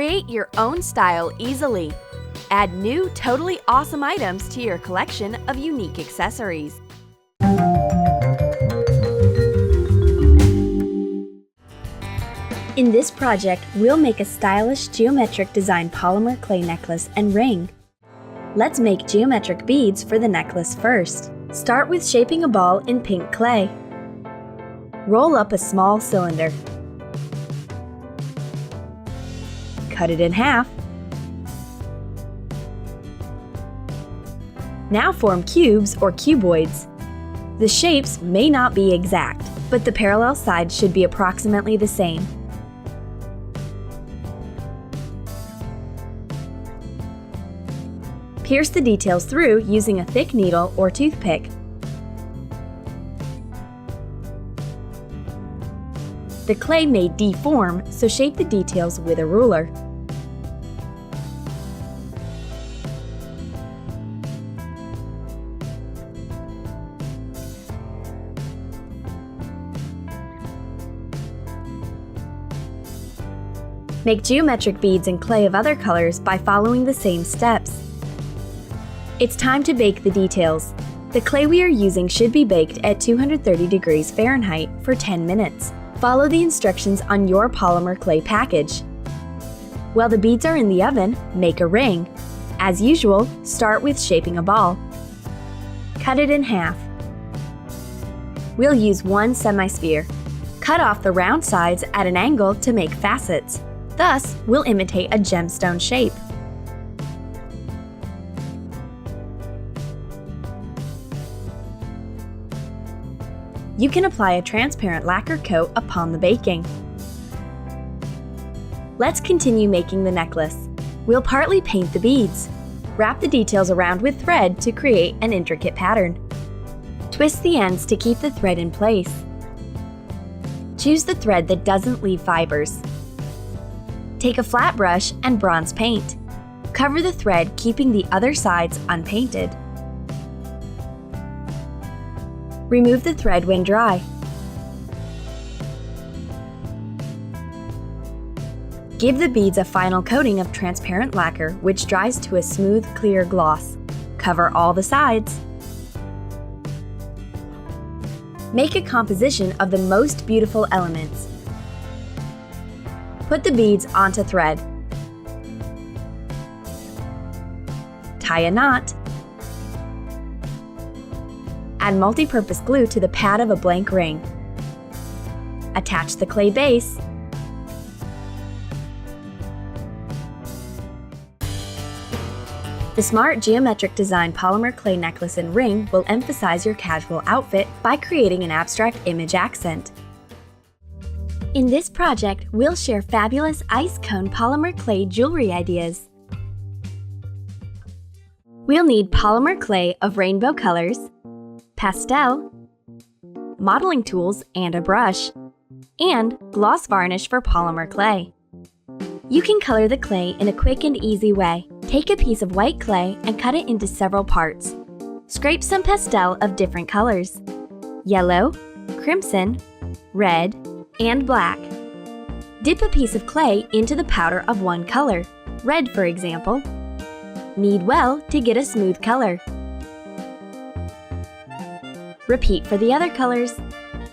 Create your own style easily. Add new, totally awesome items to your collection of unique accessories. In this project, we'll make a stylish geometric design polymer clay necklace and ring. Let's make geometric beads for the necklace first. Start with shaping a ball in pink clay. Roll up a small cylinder. Cut it in half. Now form cubes or cuboids. The shapes may not be exact, but the parallel sides should be approximately the same. Pierce the details through using a thick needle or toothpick. The clay may deform, so shape the details with a ruler. Make geometric beads in clay of other colors by following the same steps. It's time to bake the details. The clay we are using should be baked at 230 degrees Fahrenheit for 10 minutes. Follow the instructions on your polymer clay package. While the beads are in the oven, make a ring. As usual, start with shaping a ball. Cut it in half. We'll use one semi-sphere. Cut off the round sides at an angle to make facets. Thus, we'll imitate a gemstone shape. You can apply a transparent lacquer coat upon the baking. Let's continue making the necklace. We'll partly paint the beads. Wrap the details around with thread to create an intricate pattern. Twist the ends to keep the thread in place. Choose the thread that doesn't leave fibers. Take a flat brush and bronze paint. Cover the thread, keeping the other sides unpainted. Remove the thread when dry. Give the beads a final coating of transparent lacquer, which dries to a smooth, clear gloss. Cover all the sides. Make a composition of the most beautiful elements. Put the beads onto thread. Tie a knot. Add multi-purpose glue to the pad of a blank ring. Attach the clay base. The smart geometric design polymer clay necklace and ring will emphasize your casual outfit by creating an abstract image accent. In this project, we'll share fabulous ice cone polymer clay jewelry ideas. We'll need polymer clay of rainbow colors, pastel, modeling tools and a brush, and gloss varnish for polymer clay. You can color the clay in a quick and easy way. Take a piece of white clay and cut it into several parts. Scrape some pastel of different colors: yellow, crimson, red, and black. Dip a piece of clay into the powder of one color, red for example. Knead well to get a smooth color. Repeat for the other colors.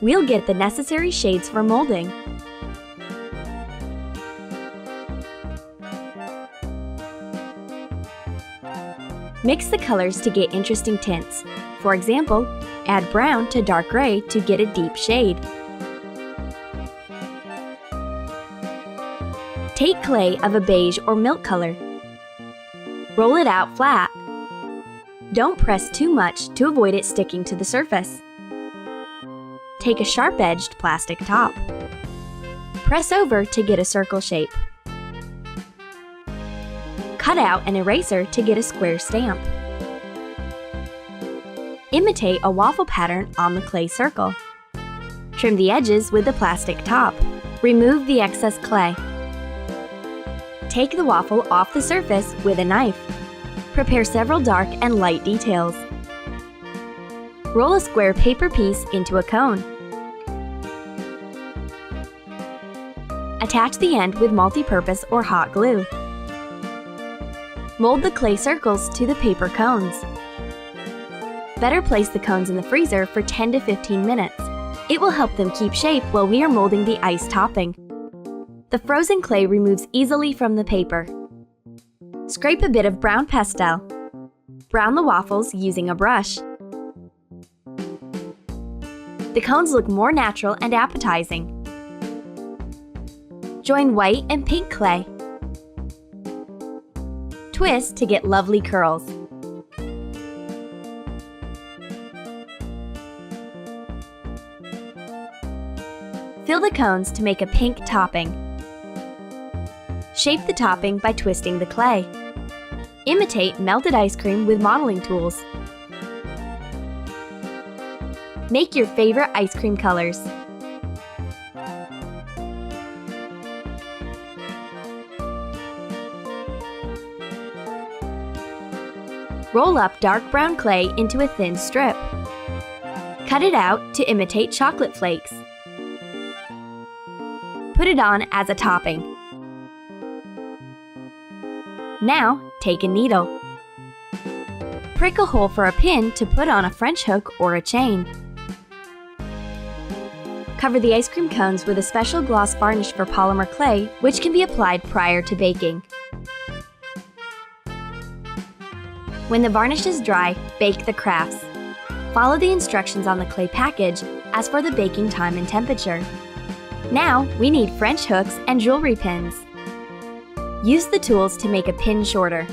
We'll get the necessary shades for molding. Mix the colors to get interesting tints. For example, add brown to dark gray to get a deep shade. Take clay of a beige or milk color. Roll it out flat. Don't press too much to avoid it sticking to the surface. Take a sharp-edged plastic top. Press over to get a circle shape. Cut out an eraser to get a square stamp. Imitate a waffle pattern on the clay circle. Trim the edges with the plastic top. Remove the excess clay. Take the waffle off the surface with a knife. Prepare several dark and light details. Roll a square paper piece into a cone. Attach the end with multi-purpose or hot glue. Mold the clay circles to the paper cones. Better place the cones in the freezer for 10 to 15 minutes. It will help them keep shape while we are molding the ice topping. The frozen clay removes easily from the paper. Scrape a bit of brown pastel. Brown the waffles using a brush. The cones look more natural and appetizing. Join white and pink clay. Twist to get lovely curls. Fill the cones to make a pink topping. Shape the topping by twisting the clay. Imitate melted ice cream with modeling tools. Make your favorite ice cream colors. Roll up dark brown clay into a thin strip. Cut it out to imitate chocolate flakes. Put it on as a topping. Now, take a needle. Prick a hole for a pin to put on a French hook or a chain. Cover the ice cream cones with a special gloss varnish for polymer clay, which can be applied prior to baking. When the varnish is dry, bake the crafts. Follow the instructions on the clay package as for the baking time and temperature. Now, we need French hooks and jewelry pins. Use the tools to make a pin shorter.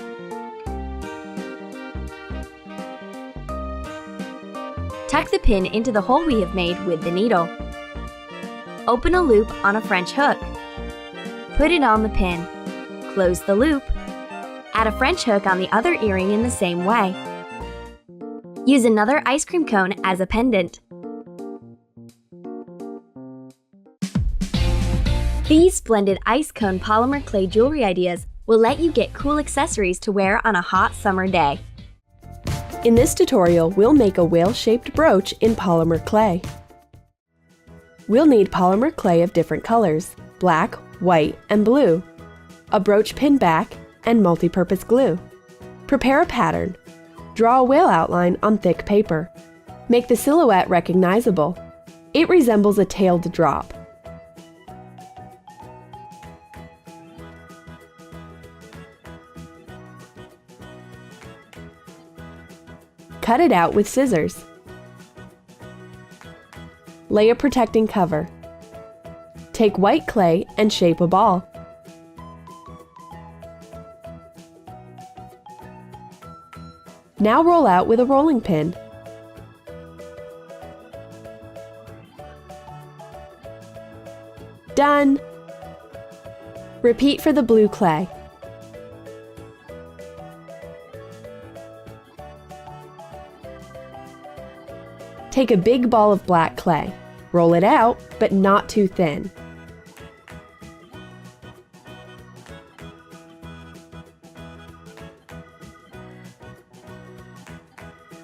Tuck the pin into the hole we have made with the needle. Open a loop on a French hook. Put it on the pin. Close the loop. Add a French hook on the other earring in the same way. Use another ice cream cone as a pendant. These splendid ice cone polymer clay jewelry ideas will let you get cool accessories to wear on a hot summer day. In this tutorial, we'll make a whale-shaped brooch in polymer clay. We'll need polymer clay of different colors, black, white, and blue, a brooch pin back, and multi-purpose glue. Prepare a pattern. Draw a whale outline on thick paper. Make the silhouette recognizable. It resembles a tailed drop. Cut it out with scissors. Lay a protecting cover. Take white clay and shape a ball. Now roll out with a rolling pin. Done! Repeat for the blue clay. Take a big ball of black clay. Roll it out, but not too thin.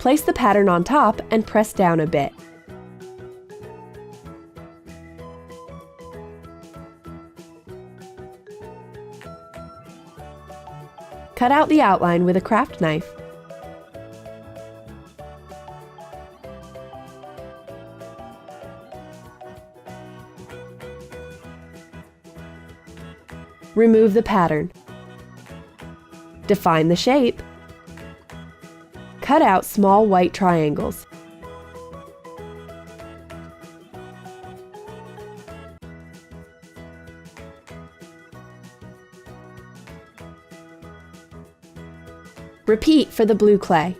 Place the pattern on top and press down a bit. Cut out the outline with a craft knife. Remove the pattern. Define the shape. Cut out small white triangles. Repeat for the blue clay.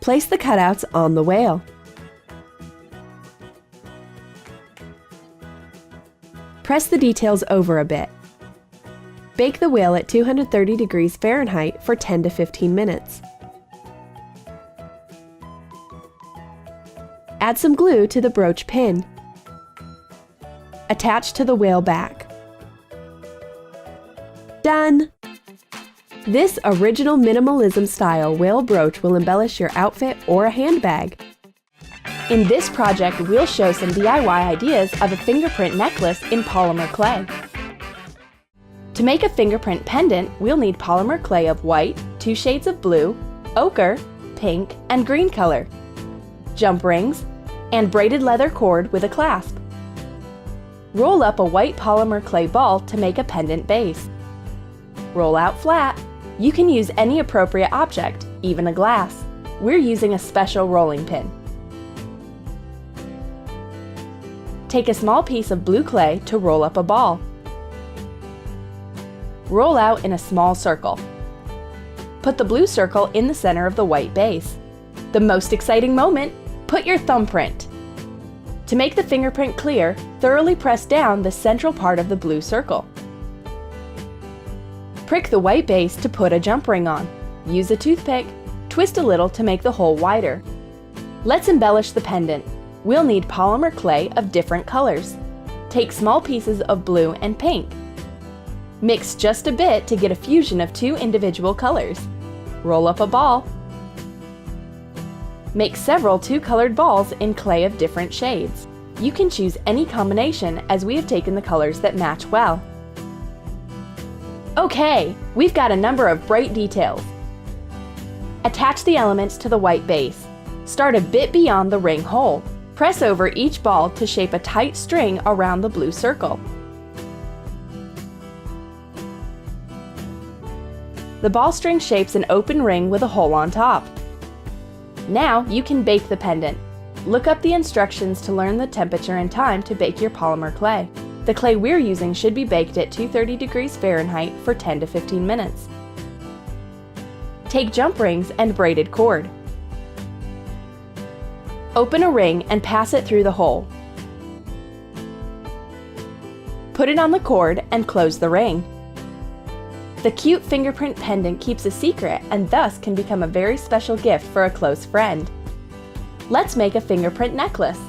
Place the cutouts on the whale. Press the details over a bit. Bake the whale at 230 degrees Fahrenheit for 10 to 15 minutes. Add some glue to the brooch pin. Attach to the whale back. Done! This original minimalism style whale brooch will embellish your outfit or a handbag. In this project, we'll show some DIY ideas of a fingerprint necklace in polymer clay. To make a fingerprint pendant, we'll need polymer clay of white, 2 shades of blue, ochre, pink, and green color, jump rings, and braided leather cord with a clasp. Roll up a white polymer clay ball to make a pendant base. Roll out flat. You can use any appropriate object, even a glass. We're using a special rolling pin. Take a small piece of blue clay to roll up a ball. Roll out in a small circle. Put the blue circle in the center of the white base. The most exciting moment, put your thumbprint. To make the fingerprint clear, thoroughly press down the central part of the blue circle. Prick the white base to put a jump ring on. Use a toothpick. Twist a little to make the hole wider. Let's embellish the pendant. We'll need polymer clay of different colors. Take small pieces of blue and pink. Mix just a bit to get a fusion of 2 individual colors. Roll up a ball. Make several 2-colored balls in clay of different shades. You can choose any combination as we have taken the colors that match well. Okay, we've got a number of bright details. Attach the elements to the white base. Start a bit beyond the ring hole. Press over each ball to shape a tight string around the blue circle. The ball string shapes an open ring with a hole on top. Now you can bake the pendant. Look up the instructions to learn the temperature and time to bake your polymer clay. The clay we're using should be baked at 230 degrees Fahrenheit for 10 to 15 minutes. Take jump rings and braided cord. Open a ring and pass it through the hole. Put it on the cord and close the ring. The cute fingerprint pendant keeps a secret and thus can become a very special gift for a close friend. Let's make a fingerprint necklace.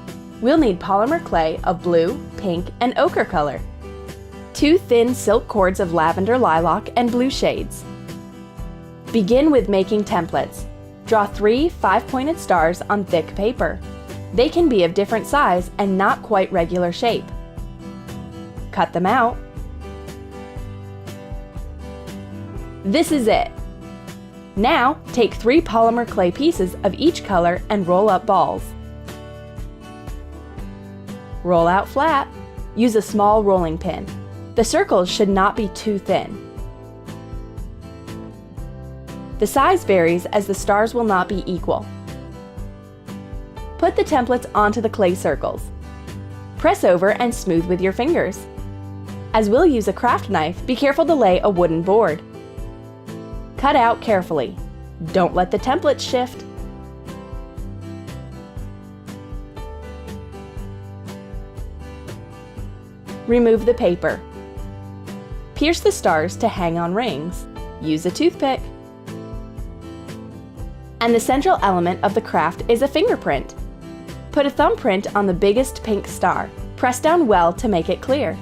We'll need polymer clay of blue, pink, and ochre color, 2 thin silk cords of lavender, lilac, and blue shades. Begin with making templates. Draw 3 5-pointed stars on thick paper. They can be of different size and not quite regular shape. Cut them out. This is it. Now, take 3 polymer clay pieces of each color and roll up balls. Roll out flat. Use a small rolling pin. The circles should not be too thin. The size varies as the stars will not be equal. Put the templates onto the clay circles. Press over and smooth with your fingers. As we'll use a craft knife, be careful to lay a wooden board. Cut out carefully. Don't let the templates shift. Remove the paper. Pierce the stars to hang on rings. Use a toothpick. And the central element of the craft is a fingerprint. Put a thumbprint on the biggest pink star. Press down well to make it clear.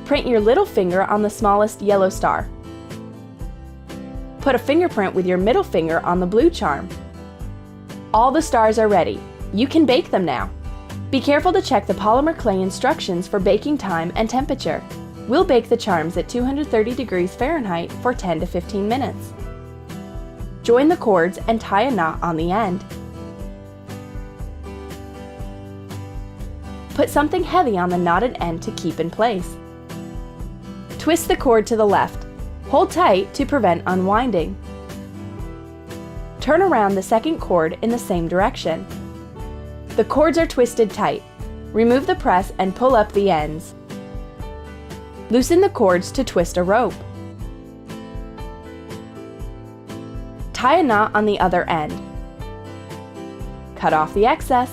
Print your little finger on the smallest yellow star. Put a fingerprint with your middle finger on the blue charm. All the stars are ready. You can bake them now. Be careful to check the polymer clay instructions for baking time and temperature. We'll bake the charms at 230 degrees Fahrenheit for 10 to 15 minutes. Join the cords and tie a knot on the end. Put something heavy on the knotted end to keep in place. Twist the cord to the left. Hold tight to prevent unwinding. Turn around the second cord in the same direction. The cords are twisted tight. Remove the press and pull up the ends. Loosen the cords to twist a rope. Tie a knot on the other end. Cut off the excess.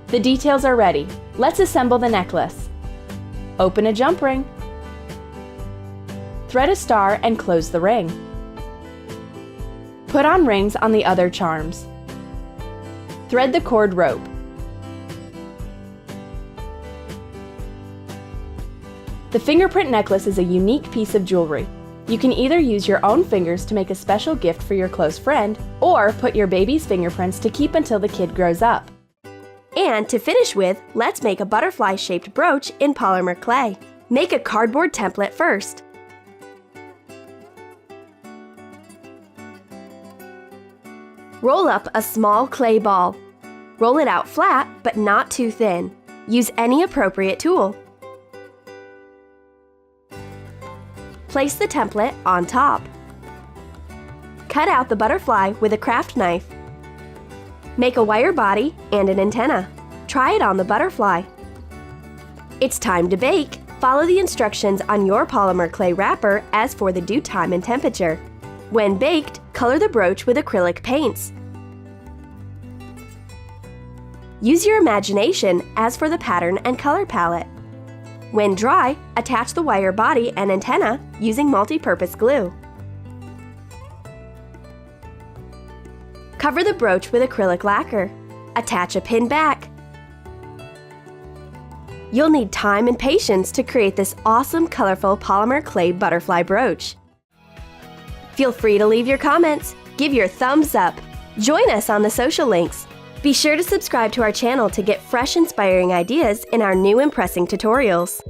The details are ready. Let's assemble the necklace. Open a jump ring. Thread a star and close the ring. Put on rings on the other charms. Thread the cord rope. The fingerprint necklace is a unique piece of jewelry. You can either use your own fingers to make a special gift for your close friend, or put your baby's fingerprints to keep until the kid grows up. And to finish with, let's make a butterfly-shaped brooch in polymer clay. Make a cardboard template first. Roll up a small clay ball. Roll it out flat, but not too thin. Use any appropriate tool. Place the template on top. Cut out the butterfly with a craft knife. Make a wire body and an antenna. Try it on the butterfly. It's time to bake. Follow the instructions on your polymer clay wrapper as for the due time and temperature. When baked, color the brooch with acrylic paints. Use your imagination as for the pattern and color palette. When dry, attach the wire body and antenna using multi-purpose glue. Cover the brooch with acrylic lacquer. Attach a pin back. You'll need time and patience to create this awesome, colorful polymer clay butterfly brooch. Feel free to leave your comments, give your thumbs up, join us on the social links. Be sure to subscribe to our channel to get fresh, inspiring ideas in our new impressing tutorials.